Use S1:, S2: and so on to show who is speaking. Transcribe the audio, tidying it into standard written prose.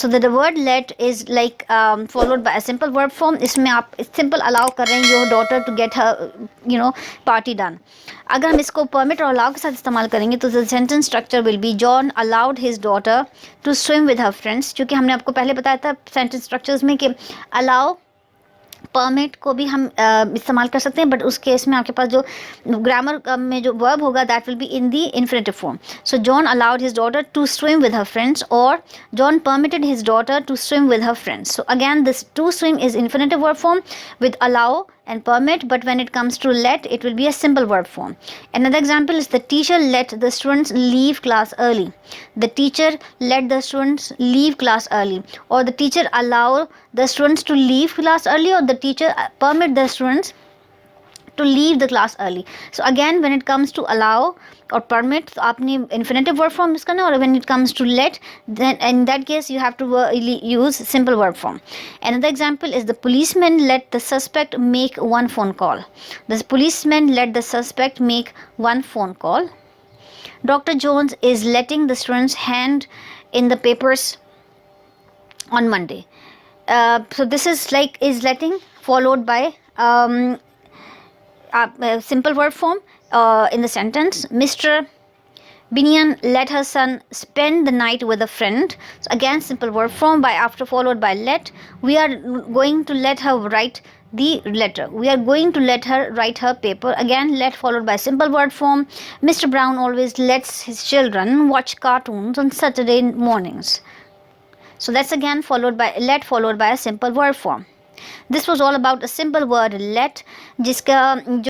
S1: So the word let is like followed by a simple verb form. इसमें आप simple allow कर रहे हैं your daughter to get her party done. अगर हम इसको permit और allow के साथ इस्तेमाल करेंगे तो the sentence structure will be John allowed his daughter to swim with her friends. क्योंकि हमने आपको पहले बताया था sentence structures में कि allow परमिट को भी हम इस्तेमाल कर सकते हैं, बट उस केस में आपके पास जो ग्रामर में जो वर्ब होगा that will be in the infinitive form. So John allowed his daughter to swim with her friends और John permitted his daughter to swim with her friends. So again this to swim is infinitive verb form with allow and permit, but when it comes to let, it will be a simple verb form. Another example is the teacher let the students leave class early. The teacher let the students leave class early, or the teacher allow the students to leave class early, or the teacher permit the students to leave the class early. So again, when it comes to allow or permit, तो आपने infinitive verb form use करना है, और when it comes to let, then in that case you have to use simple verb form. Another example is the policeman let the suspect make one phone call. The policeman let the suspect make one phone call. Dr. Jones is letting the students hand in the papers on Monday. So this is like is letting followed by simple verb form in the sentence. Mr. Binion let her son spend the night with a friend. So again simple verb form by after followed by let. We are going to let her write the letter. We are going to let her write her paper. Again let followed by simple verb form. Mr. Brown always lets his children watch cartoons on Saturday mornings. So that's again followed by let followed by a simple verb form. This was all about a simple word let, जिसका